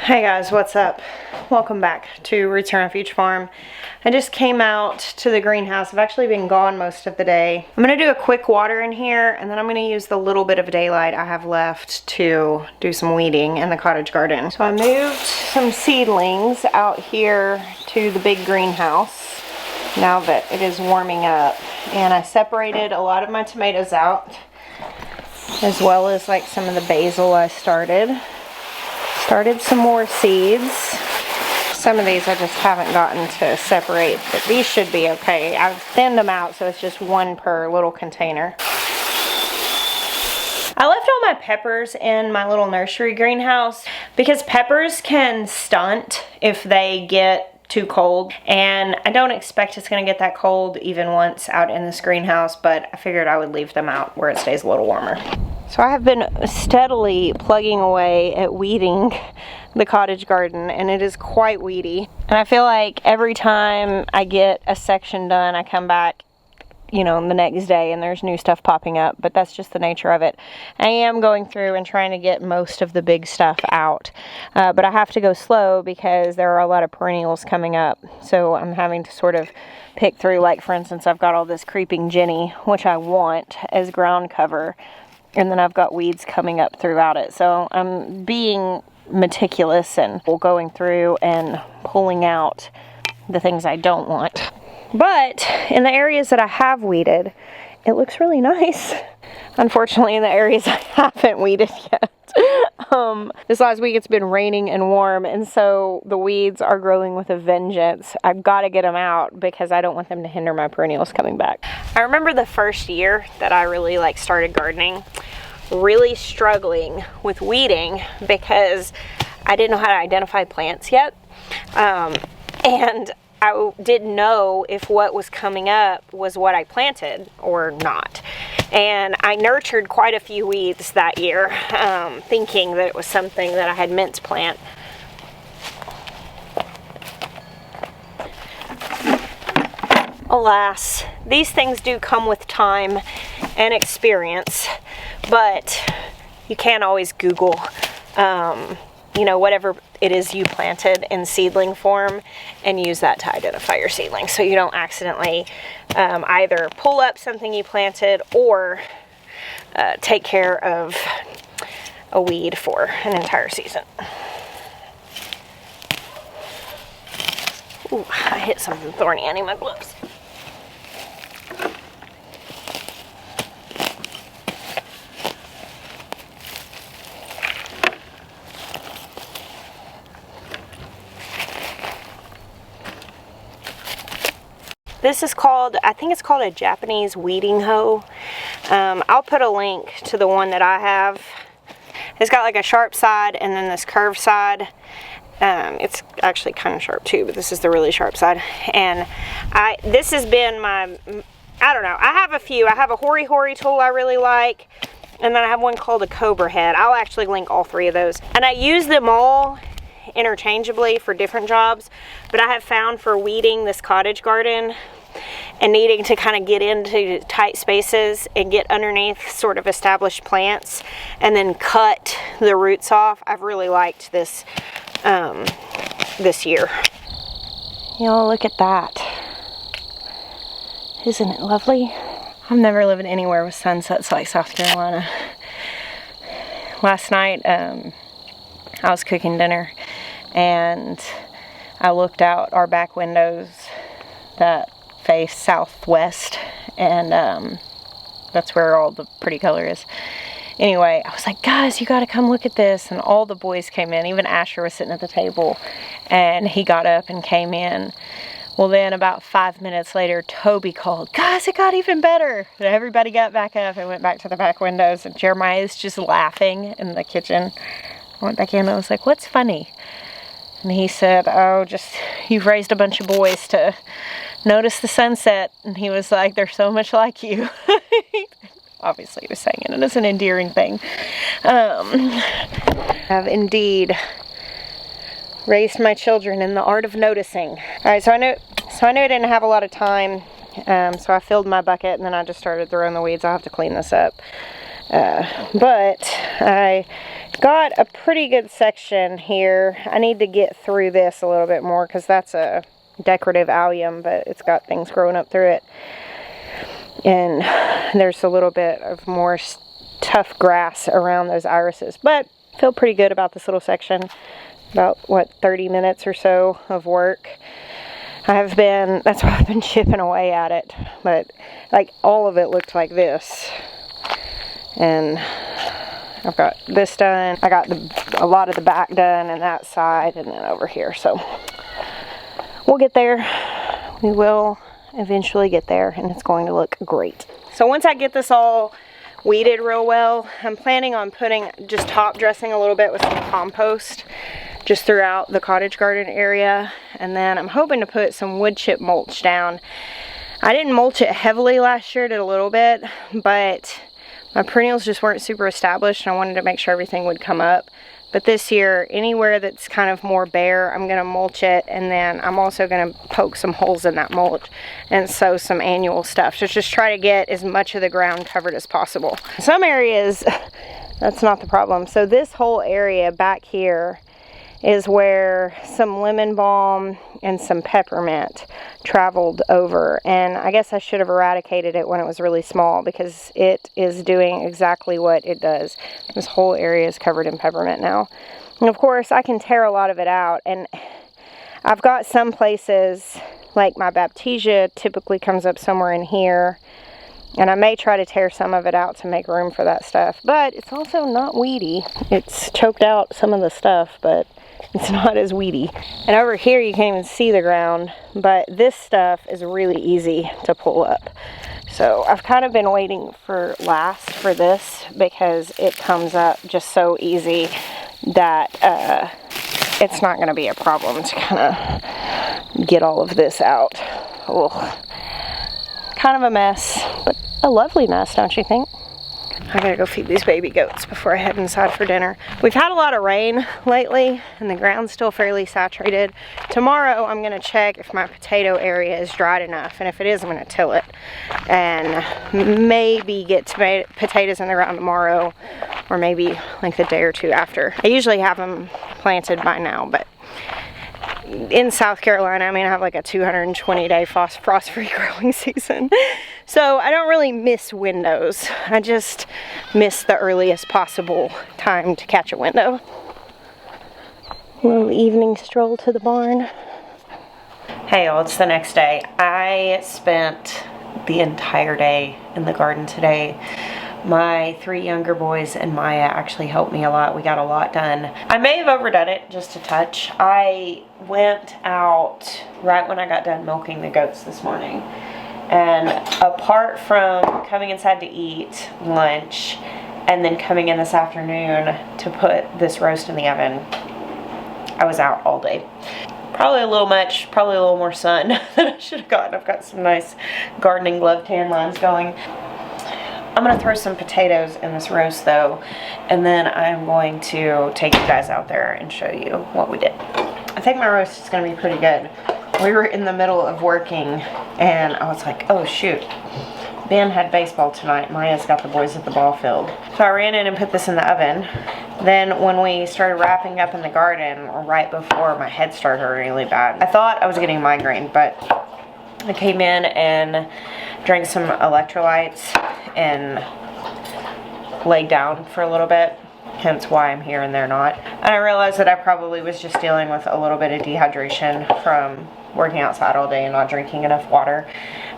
Hey guys, what's up? Welcome back to Refuge farm. I just came out to the greenhouse. I've actually been gone most of the day. I'm gonna do a quick water in here, and then I'm gonna use the little bit of daylight I have left to do some weeding in the cottage garden. So I moved some seedlings out here to the big greenhouse now that it is warming up, and I separated a lot of my tomatoes out, as well as like some of the basil I started some more seeds. Some of these I just haven't gotten to separate, but these should be okay. I've thinned them out, so it's just one per little container. I left all my peppers in my little nursery greenhouse because peppers can stunt if they get too cold, and I don't expect it's going to get that cold even once out in this greenhouse, but I figured I would leave them out where it stays a little warmer. So I have been steadily plugging away at weeding the cottage garden, and it is quite weedy. And I feel like every time I get a section done, I come back, you know, the next day and there's new stuff popping up, but that's just the nature of it. I am going through and trying to get most of the big stuff out, but I have to go slow because there are a lot of perennials coming up. So I'm having to sort of pick through, like for instance, I've got all this creeping Jenny, which I want as ground cover. And then I've got weeds coming up throughout it. So I'm being meticulous and going through and pulling out the things I don't want. But in the areas that I have weeded, it looks really nice. Unfortunately, in the areas I haven't weeded yet, this last week it's been raining and warm, and so the weeds are growing with a vengeance. I've got to get them out because I don't want them to hinder my perennials coming back. I remember the first year that I really started gardening, really struggling with weeding because I didn't know how to identify plants yet, and I didn't know if what was coming up was what I planted or not. And I nurtured quite a few weeds that year, thinking that it was something that I had meant to plant. Alas, these things do come with time and experience, but you can't always Google, you know, whatever it is you planted in seedling form and use that to identify your seedling, so you don't accidentally either pull up something you planted or take care of a weed for an entire season. Ooh, I hit something thorny. I need my gloves. This is called, I think it's called a Japanese weeding hoe. I'll put a link to the one that I have. It's got like a sharp side and then this curved side. It's actually kind of sharp too, but this is the really sharp side. And this has been my, I don't know, I have a few. I have a Hori Hori tool I really like, and then I have one called a Cobra head. I'll actually link all three of those. And I use them all interchangeably for different jobs, but I have found for weeding this cottage garden and needing to kind of get into tight spaces and get underneath sort of established plants and then cut the roots off, I've really liked this this year. Y'all, look at that. Isn't it lovely? I've never lived anywhere with sunsets like South Carolina. Last night I was cooking dinner and I looked out our back windows that face southwest, and that's where all the pretty color is. Anyway, I was like, guys, you gotta come look at this, and all the boys came in. Even Asher was sitting at the table, and he got up and came in. Well, then about 5 minutes later, Toby called, guys, it got even better. And everybody got back up and went back to the back windows, and Jeremiah is just laughing in the kitchen. I went back in and I was like, what's funny? And he said, oh, just you've raised a bunch of boys to notice the sunset. And he was like, they're so much like you. Obviously he was saying it, and it's an endearing thing. I've indeed raised my children in the art of noticing. All right, so I knew I didn't have a lot of time, so I filled my bucket and then I just started throwing the weeds. I'll have to clean this up. But I Got a pretty good section here. I need to get through this a little bit more because that's a decorative allium, but it's got things growing up through it. And there's a little bit of more tough grass around those irises. But I feel pretty good about this little section. About, what, 30 minutes or so of work. That's why I've been chipping away at it. But, like, all of it looked like this. And I've got this done. I got a lot of the back done and that side and then over here. So we'll get there. We will eventually get there and it's going to look great. So once I get this all weeded real well, I'm planning on just top dressing a little bit with some compost just throughout the cottage garden area. And then I'm hoping to put some wood chip mulch down. I didn't mulch it heavily last year, did a little bit, but my perennials just weren't super established and I wanted to make sure everything would come up. But this year, anywhere that's kind of more bare, I'm going to mulch it, and then I'm also going to poke some holes in that mulch and sow some annual stuff. So just try to get as much of the ground covered as possible. Some areas, that's not the problem. So this whole area back here is where some lemon balm and some peppermint traveled over, and I guess I should have eradicated it when it was really small because it is doing exactly what it does. This whole area is covered in peppermint now, and of course I can tear a lot of it out, and I've got some places like my baptisia typically comes up somewhere in here, and I may try to tear some of it out to make room for that stuff, but it's also not weedy. It's choked out some of the stuff, but it's not as weedy. And over here you can't even see the ground, but this stuff is really easy to pull up. So I've kind of been waiting for last for this because it comes up just so easy that it's not going to be a problem to kind of get all of this out. Ugh. Kind of a mess, but a lovely mess, don't you think? I gotta go feed these baby goats before I head inside for dinner. We've had a lot of rain lately and the ground's still fairly saturated. Tomorrow I'm gonna check if my potato area is dried enough, and if it is, I'm gonna till it and maybe get potatoes in the ground tomorrow, or maybe like the day or two after. I usually have them planted by now, but in South Carolina, I mean, I have like a 220-day frost-free growing season. So I don't really miss windows. I just miss the earliest possible time to catch a window. A little evening stroll to the barn. Hey y'all, it's the next day. I spent the entire day in the garden today. My 3 younger boys and Maya actually helped me a lot. We got a lot done. I may have overdone it just a touch. I went out right when I got done milking the goats this morning. And apart from coming inside to eat lunch and then coming in this afternoon to put this roast in the oven, I was out all day. Probably a little much, probably a little more sun than I should have gotten. I've got some nice gardening glove tan lines going. I'm going to throw some potatoes in this roast though, and then I'm going to take you guys out there and show you what we did. I think my roast is going to be pretty good. We were in the middle of working and I was like, oh shoot, Ben had baseball tonight. Maya's got the boys at the ball field. So I ran in and put this in the oven. Then when we started wrapping up in the garden, right before my head started hurting really bad, I thought I was getting a migraine, but I came in and drank some electrolytes and laid down for a little bit, hence why I'm here and they're not. And I realized that I probably was just dealing with a little bit of dehydration from working outside all day and not drinking enough water.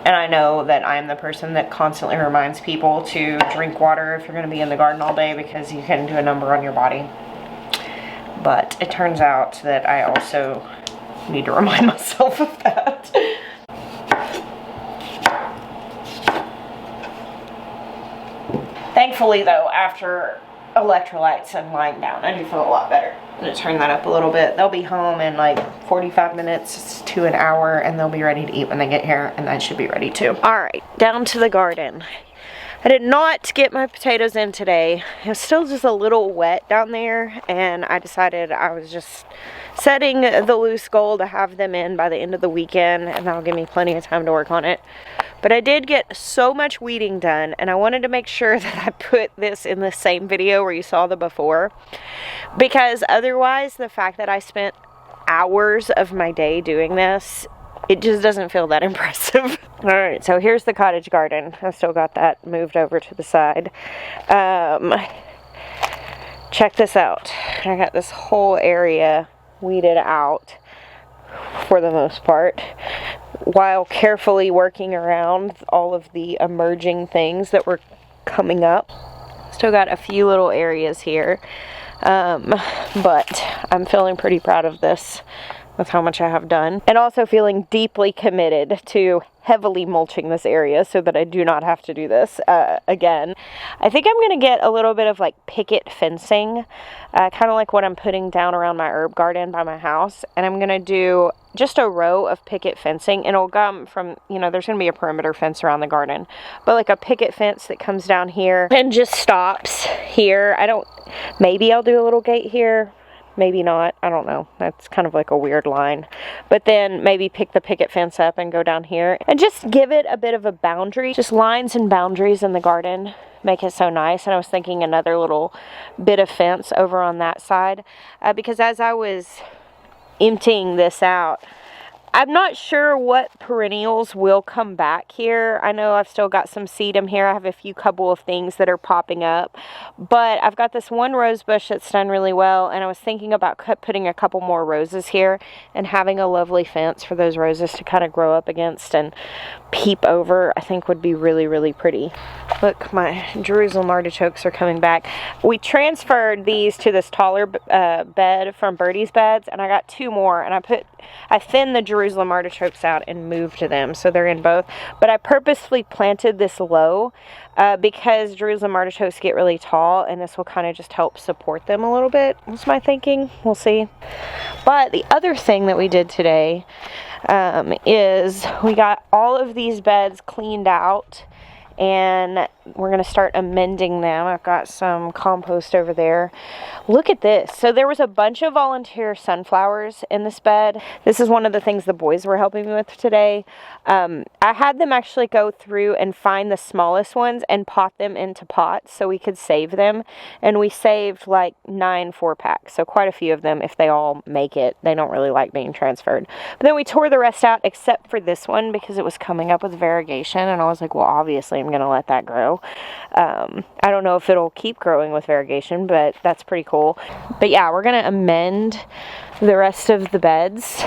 And I know that I'm the person that constantly reminds people to drink water if you're going to be in the garden all day, because you can do a number on your body. But it turns out that I also need to remind myself of that. Thankfully though, after electrolytes and lying down, I do feel a lot better. I'm gonna turn that up a little bit. They'll be home in like 45 minutes to an hour and they'll be ready to eat when they get here, and I should be ready too. All right, down to the garden. I did not get my potatoes in today. It was still just a little wet down there, and I decided I was just setting the loose goal to have them in by the end of the weekend, and that'll give me plenty of time to work on it. But I did get so much weeding done, and I wanted to make sure that I put this in the same video where you saw the before, because otherwise the fact that I spent hours of my day doing this, it just doesn't feel that impressive. Alright, so here's the cottage garden. I've still got that moved over to the side. Check this out. I got this whole area weeded out for the most part, while carefully working around all of the emerging things that were coming up. Still got a few little areas here, but I'm feeling pretty proud of this with how much I have done, and also feeling deeply committed to heavily mulching this area so that I do not have to do this again. I think I'm gonna get a little bit of like picket fencing, kind of like what I'm putting down around my herb garden by my house, and I'm gonna do just a row of picket fencing, and it'll come from, you know, there's gonna be a perimeter fence around the garden, but like a picket fence that comes down here and just stops here. Maybe I'll do a little gate here, maybe not, I don't know. That's kind of like a weird line. But then maybe pick the picket fence up and go down here and just give it a bit of a boundary. Just lines and boundaries in the garden make it so nice. And I was thinking another little bit of fence over on that side, because as I was emptying this out, I'm not sure what perennials will come back here. I know I've still got some sedum here. I have a few couple of things that are popping up, but I've got this one rose bush that's done really well, and I was thinking about putting a couple more roses here and having a lovely fence for those roses to kind of grow up against and peep over. I think would be really, really pretty. Look, my Jerusalem artichokes are coming back. We transferred these to this taller bed from Birdie's beds, and I got two more, and I thinned the Jerusalem artichokes out and moved to them, so they're in both. But I purposefully planted this low because Jerusalem artichokes get really tall, and this will kind of just help support them a little bit. That's my thinking. We'll see. But the other thing that we did today is we got all of these beds cleaned out, and we're going to start amending them. I've got some compost over there. Look at this. So there was a bunch of volunteer sunflowers in this bed. This is one of the things the boys were helping me with today. I had them actually go through and find the smallest ones and pot them into pots so we could save them. And we saved like 9 4-packs. So quite a few of them if they all make it. They don't really like being transferred. But then we tore the rest out except for this one because it was coming up with variegation. And I was like, well, obviously I'm going to let that grow. I don't know if it'll keep growing with variegation, but that's pretty cool. But yeah, we're going to amend the rest of the beds.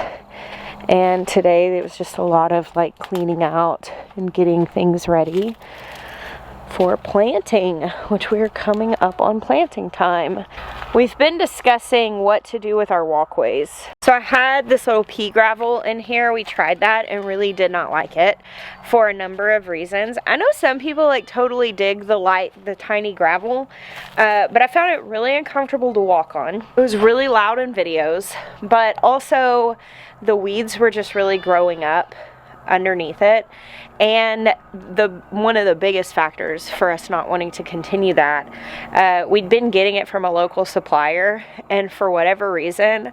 And today it was just a lot of like cleaning out and getting things ready for planting, which we're coming up on planting time. We've been discussing what to do with our walkways. So I had this little pea gravel in here. We tried that and really did not like it for a number of reasons. I know some people like totally dig the tiny gravel, but I found it really uncomfortable to walk on. It was really loud in videos, but also the weeds were just really growing up underneath it. And one of the biggest factors for us not wanting to continue that, we'd been getting it from a local supplier, and for whatever reason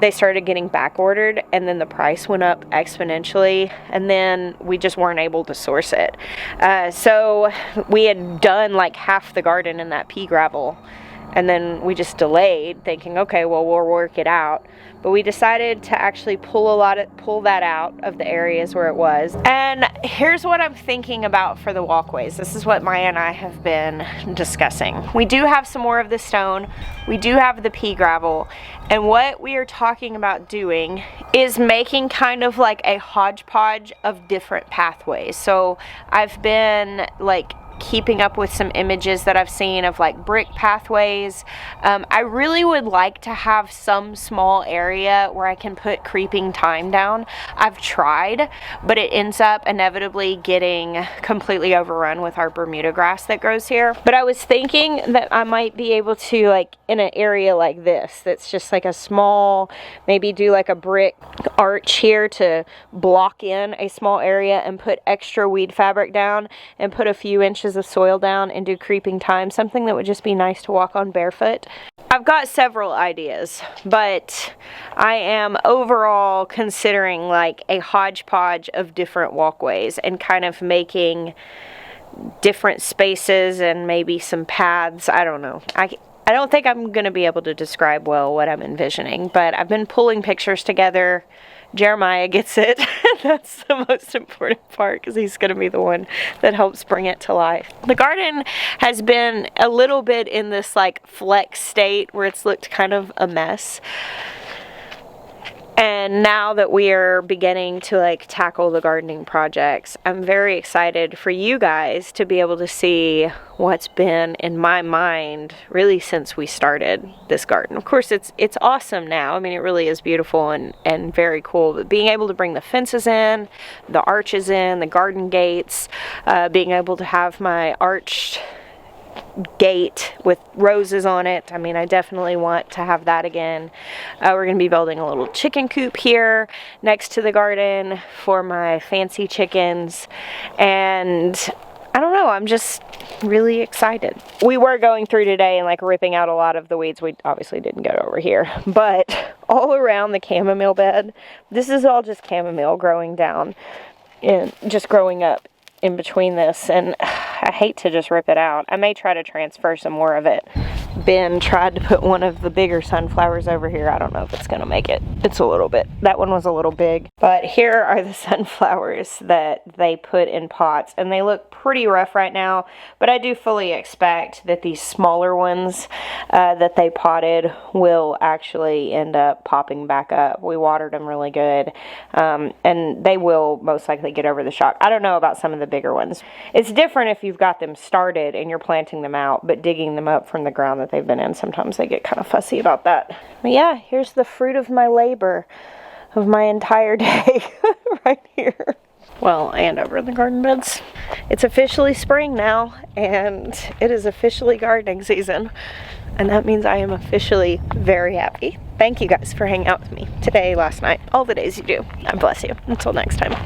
they started getting back ordered, and then the price went up exponentially, and then we just weren't able to source it. So we had done like half the garden in that pea gravel, and then we just delayed thinking, okay, well, we'll work it out. But we decided to actually pull that out of the areas where it was. And here's what I'm thinking about for the walkways. This is what Maya and I have been discussing. We do have some more of the stone. We do have the pea gravel. And what we are talking about doing is making kind of like a hodgepodge of different pathways. So I've been like keeping up with some images that I've seen of like brick pathways. I really would like to have some small area where I can put creeping thyme down. I've tried, but it ends up inevitably getting completely overrun with our Bermuda grass that grows here. But I was thinking that I might be able to, like in an area like this, that's just like a small, maybe do like a brick arch here to block in a small area and put extra weed fabric down and put a few inches inches of soil down and do creeping thyme, something that would just be nice to walk on barefoot. I've got several ideas, but I am overall considering like a hodgepodge of different walkways and kind of making different spaces and maybe some paths. I don't know. I don't think I'm going to be able to describe well what I'm envisioning, but I've been pulling pictures together. Jeremiah gets it. That's the most important part because he's going to be the one that helps bring it to life. The garden has been a little bit in this like flex state where it's looked kind of a mess. And now that we are beginning to like tackle the gardening projects, I'm very excited for you guys to be able to see what's been in my mind really since we started this garden. Of course, it's awesome now. I mean, it really is beautiful and very cool. But being able to bring the fences in, the arches in, the garden gates, being able to have my arched gate with roses on it. I mean, I definitely want to have that again. We're going to be building a little chicken coop here next to the garden for my fancy chickens, and I don't know, I'm just really excited. We were going through today and like ripping out a lot of the weeds. We obviously didn't go over here, but all around the chamomile bed, this is all just chamomile growing down and just growing up in between this, and I hate to just rip it out. I may try to transfer some more of it. Ben tried to put one of the bigger sunflowers over here. I don't know if it's gonna make it. It's a little bit, that one was a little big. But here are the sunflowers that they put in pots, and they look pretty rough right now, but I do fully expect that these smaller ones that they potted will actually end up popping back up. We watered them really good, and they will most likely get over the shock. I don't know about some of the bigger ones. It's different if you've got them started and you're planting them out, but digging them up from the ground that they've been in, sometimes they get kind of fussy about that. But yeah, here's the fruit of my labor of my entire day right here. Well, and over in the garden beds. It's officially spring now, and it is officially gardening season, and that means I am officially very happy. Thank you guys for hanging out with me today, last night, all the days you do. God bless you. Until next time.